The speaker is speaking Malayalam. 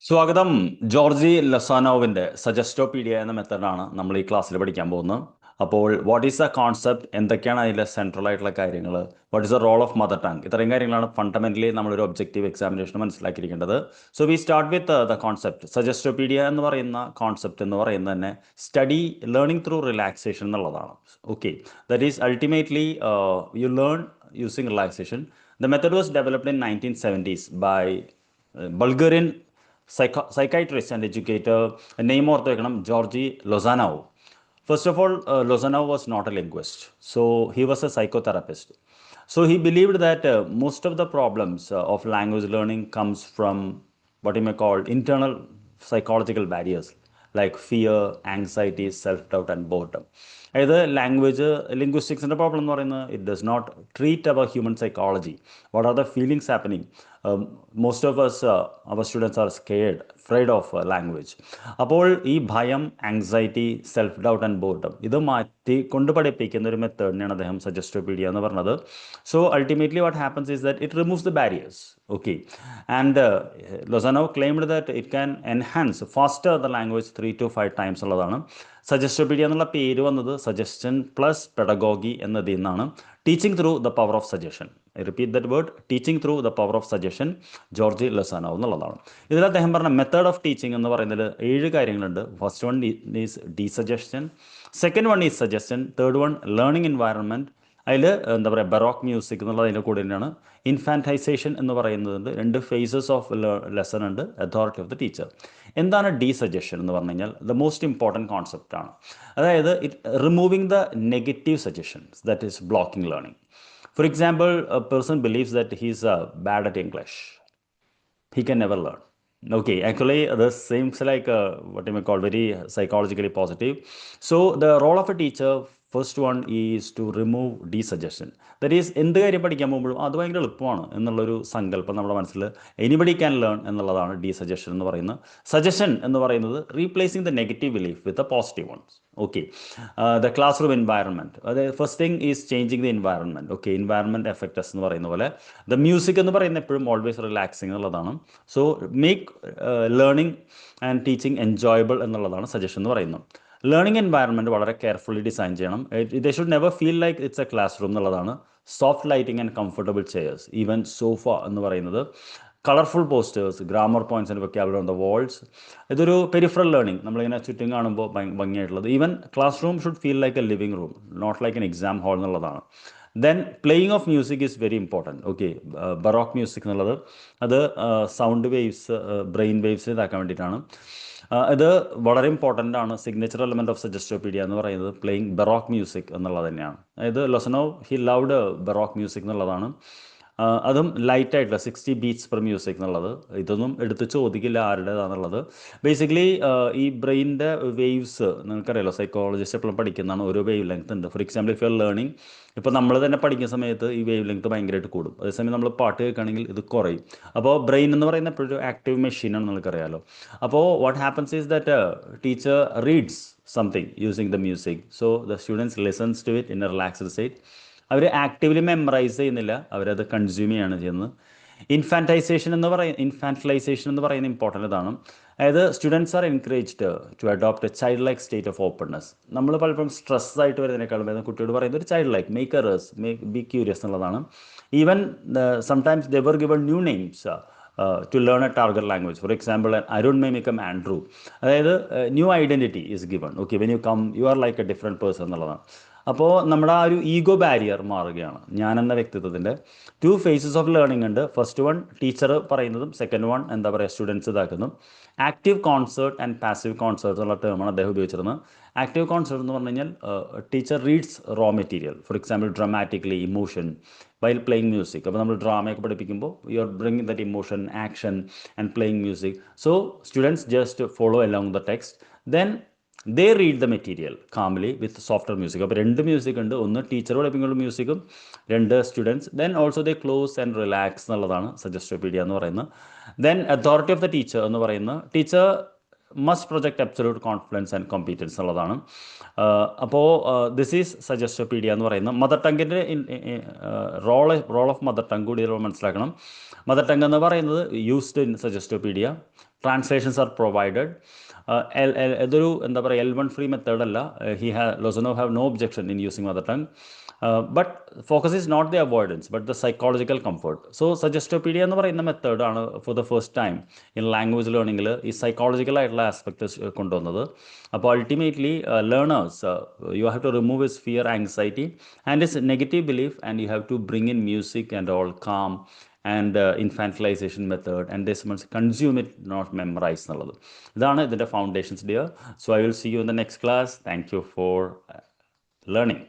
സ്വാഗതം. ജോർജി ലൊസാനോവിൻ്റെ സജസ്റ്റോപീഡിയ എന്ന മെത്തഡാണ് നമ്മൾ ഈ ക്ലാസ്സിൽ പഠിക്കാൻ പോകുന്നത്. അപ്പോൾ വാട്ട് ഈസ് ദ കോൺസെപ്റ്റ്, എന്തൊക്കെയാണ് അതിലെ സെൻട്രൽ ആയിട്ടുള്ള കാര്യങ്ങൾ, what is the role of mother tongue, ഇത്രയും കാര്യങ്ങളാണ് ഫണ്ടമെൻ്റലി നമ്മളൊരു ഒബ്ജക്റ്റീവ് എക്സാമിനേഷൻ മനസ്സിലാക്കിയിരിക്കേണ്ടത്. So we start with the concept. Suggestopedia എന്ന് പറയുന്ന കോൺസെപ്റ്റ് എന്ന് പറയുന്നത് തന്നെ സ്റ്റഡി ലേണിംഗ് ത്രൂ റിലാക്സേഷൻ എന്നുള്ളതാണ്. Okay, that is ultimately you learn using relaxation. The method was developed in 1970s by Bulgarian psychiatrist and educator, name ഓർത്ത് വെക്കണം, Georgi Lozanov. First of all, Lozanov was not a linguist, so he was a psychotherapist. So he believed that most of the problems of language learning comes from what you may call internal psychological barriers like fear, anxiety, self-doubt and boredom. അതായത് ലിംഗ്വിസ്റ്റിക്സിൻ്റെ പ്രോബ്ലം എന്ന് പറയുന്നത് it does not treat our human psychology. What are the feelings happening? Most of us, our students are scared, afraid of language. അപ്പോൾ ഈ ഭയം, anxiety, self doubt and boredom ഇത് മാറ്റി കൊണ്ട് പഠിപ്പിക്കുന്ന ഒരു മെത്തേഡിനെയാണ് അദ്ദേഹം സജസ്റ്റോപീഡിയ എന്ന് പറഞ്ഞത്. So ultimately what happens is that it removes the barriers. Okay, and Lozanov claimed that it can enhance faster the language 3 to 5 times ഉള്ളതാണ്. സജസ്റ്റോപീഡിയ എന്നുള്ള പേര് വന്നത് സജസ്റ്റൻ പ്ലസ് പെഡഗോഗി എന്നതിൽ നിന്നാണ്. Teaching through the power of suggestion. I repeat that word, teaching through the power of suggestion, Georgi Lozanov എന്നുള്ളതാണ്. ഇതിൽ അദ്ദേഹം പറഞ്ഞ മെത്തേഡ് ഓഫ് ടീച്ചിങ് എന്ന് പറയുന്നതിൽ 7 കാര്യങ്ങളുണ്ട്. First one is desuggestion, second one is suggestion, third one learning environment, അതിൽ എന്താ പറയുക ബറോക്ക് മ്യൂസിക് എന്നുള്ളത് അതിൻ്റെ കൂടെ തന്നെയാണ്. ഇൻഫാൻറ്റൈസേഷൻ എന്ന് പറയുന്നത് 2 phases ഓഫ് ലെസൺ ഉണ്ട്. Authority of the teacher. എന്താണ് ഡീസജഷൻ എന്ന് പറഞ്ഞു കഴിഞ്ഞാൽ ദ മോസ്റ്റ് ഇമ്പോർട്ടൻറ്റ് കോൺസെപ്റ്റ് ആണ്. അതായത് removing the negative suggestions, that is blocking learning. For example, a person believes that he's bad at English. He can never learn. Okay, actually, this seems like what you may call very psychologically positive. So, the role of a teacher, first one is to remove desuggestion. That is, എന്ത് കാര്യം പഠിക്കാൻ പോകുമ്പോഴും അത് ഭയങ്കര എളുപ്പമാണ് എന്നുള്ളൊരു സങ്കല്പം നമ്മുടെ മനസ്സിൽ എനിബഡി ക്യാൻ ലേൺ എന്നുള്ളതാണ് ഡീസജഷൻ എന്ന് പറയുന്നത്. സജഷൻ എന്ന് പറയുന്നത് replacing the negative belief with the positive ones. Okay, the classroom environment, അതായത് first thing is changing the environment. Okay, environment effects എന്ന് പറയുന്ന പോലെ ദ മ്യൂസിക് എന്ന് പറയുന്നത് എപ്പോഴും ഓൾവേസ് റിലാക്സിങ് എന്നുള്ളതാണ്. So make learning and teaching enjoyable എന്നുള്ളതാണ് സജഷൻ എന്ന് പറയുന്നത്. ലേണിംഗ് എൻവയറൺമെൻറ്റ് വളരെ കെയർഫുള്ളി ഡിസൈൻ ചെയ്യണം. They should never feel like it's a classroom എന്നുള്ളതാണ്. Soft lighting and comfortable chairs, even sofa എന്ന് പറയുന്നത്, colourful posters, grammar points and vocabulary on the walls. ഇതൊരു പെരിഫറൽ ലേണിംഗ്, നമ്മളിങ്ങനെ ചുറ്റും കാണുമ്പോൾ ഭംഗിയായിട്ടുള്ളത്. Even classroom should feel like a living room, not like an exam hall എന്നുള്ളതാണ്. Then playing of music is very important. Okay, baroque music എന്നുള്ളത് അത് സൗണ്ട് വേവ്സ്, ബ്രെയിൻ വേവ്സ് ഇതാക്കാൻ വേണ്ടിയിട്ടാണ്. ഇത് വളരെ ഇമ്പോർട്ടൻ്റ് ആണ്. സിഗ്നേച്ചർ എലമെൻറ്റ് ഓഫ് സജസ്റ്റോപീഡിയ എന്ന് പറയുന്നത് പ്ലേയിങ് ബറോക്ക് മ്യൂസിക് എന്നുള്ളത് തന്നെയാണ്. അതായത് ലൊസാനോവ് ഹി ലവ്ഡ് ബറോക്ക് മ്യൂസിക് എന്നുള്ളതാണ്. അതും ലൈറ്റായിട്ടുള്ള 60 beats per മ്യൂസിക് എന്നുള്ളത്. ഇതൊന്നും എടുത്ത് ചോദിക്കില്ല ആരുടേതാണെന്നുള്ളത്. ബേസിക്കലി ഈ ബ്രെയിനിൻ്റെ വേവ്സ് നിങ്ങൾക്കറിയാലോ, സൈക്കോളജിസ്റ്റ് എപ്പോഴും പഠിക്കുന്നതാണ്. ഓരോ വേവ് ലെങ്ത് ഉണ്ട്. For example, if you are learning, ഇപ്പോൾ നമ്മൾ തന്നെ പഠിക്കുന്ന സമയത്ത് ഈ വേവ് ലെങ്ത് ഭയങ്കരമായിട്ട് കൂടും. അതേസമയം നമ്മൾ പാട്ട് കേൾക്കുകയാണെങ്കിൽ ഇത് കുറയും. അപ്പോൾ ബ്രെയിൻ എന്ന് പറയുന്ന എപ്പോഴും ആക്റ്റീവ് മെഷീനാണ്, നിങ്ങൾക്കറിയാലോ. അപ്പോൾ what happens is that teacher reads something using the music, so the students listens to it in a relaxed state. അവർ ആക്റ്റീവ്ലി മെമ്മറൈസ് ചെയ്യുന്നില്ല, അവരത് കൺസ്യൂം ചെയ്യുകയാണ് ചെയ്യുന്നത്. ഇൻഫാൻറ്റൈസേഷൻ എന്ന് പറയുന്ന ഇമ്പോർട്ടൻ്റ് ഇതാണ്. അതായത് students are encouraged to adopt a child like state of openness. നമ്മൾ പലപ്പോഴും സ്ട്രെസ് ആയിട്ട് വരുന്നതിനേക്കാളും വേദന കുട്ടിയോട് പറയുന്നത് ഒരു child like, make errors, be curious എന്നുള്ളതാണ്. Even sometimes they were given new names to learn a target language. For example, Arun may become Andrew. അതായത് new identity is given. Okay, when you come you are like a different person എന്നുള്ളതാണ്. അപ്പോൾ നമ്മുടെ ആ ഒരു ഈഗോ ബാരിയർ മാറുകയാണ്. ഞാൻ എന്ന വ്യക്തിത്വത്തിൻ്റെ 2 phases ഓഫ് ലേണിംഗ് ഉണ്ട്. ഫസ്റ്റ് വൺ ടീച്ചർ പറയുന്നതും, സെക്കൻഡ് വൺ എന്താ പറയുക സ്റ്റുഡൻസ് ഇതാക്കുന്നതും. Active concert and passive concert എന്നുള്ള ടേമാണ് അദ്ദേഹം ഉപയോഗിച്ചിരുന്നത്. ആക്റ്റീവ് കോൺസേർട്ട് എന്ന് പറഞ്ഞു കഴിഞ്ഞാൽ teacher reads raw material, for example dramatically, emotion, while playing music. അപ്പോൾ നമ്മൾ ഡ്രാമയൊക്കെ പഠിപ്പിക്കുമ്പോൾ you are bringing that emotion, action and playing music. So students just follow along the text. Then they read the material calmly with software music. അപ്പോൾ 2 മ്യൂസിക് ഉണ്ട്. ഒന്ന് ടീച്ചർ പഠിപ്പിക്കുന്ന മ്യൂസിക്കും, 2 students. Then also they close and relax എന്നുള്ളതാണ് സജസ്റ്റോപീഡിയ എന്ന് പറയുന്നത്. Then authority of the teacher എന്ന് പറയുന്ന teacher must project absolute confidence and competence എന്നുള്ളതാണ്. അപ്പോൾ ദിസ് ഈസ് സജസ്റ്റോപീഡിയ എന്ന് പറയുന്നത്. മദർ ടങ്ങിൻ്റെ റോൾ ഓഫ് മദർ ടങ് കൂടി മനസ്സിലാക്കണം. മദർ ടങ് എന്ന് പറയുന്നത് used in suggestopedia. Translations are provided. ഇതൊരു എന്താ പറയുക L1 ഫ്രീ മെത്തേഡ് അല്ല. Lozanov have no objection in using mother tongue. But focus is not the avoidance but the psychological comfort. So Suggestopedia എന്ന് പറയുന്ന മെത്തേഡാണ് for the first time in language ലേണിങ്ങിൽ ഈ സൈക്കോളജിക്കൽ ആയിട്ടുള്ള ആസ്പെക്ട് കൊണ്ടുവന്നത്. അപ്പോൾ ultimately learners you have to remove his fear, anxiety and his negative belief, and you have to bring in music and all calm and infantilisation method and this means consume it, not memorise എന്നുള്ളത്. ഇതാണ് ഇതിൻ്റെ foundations dear. So I will see you in the next class. Thank you for learning.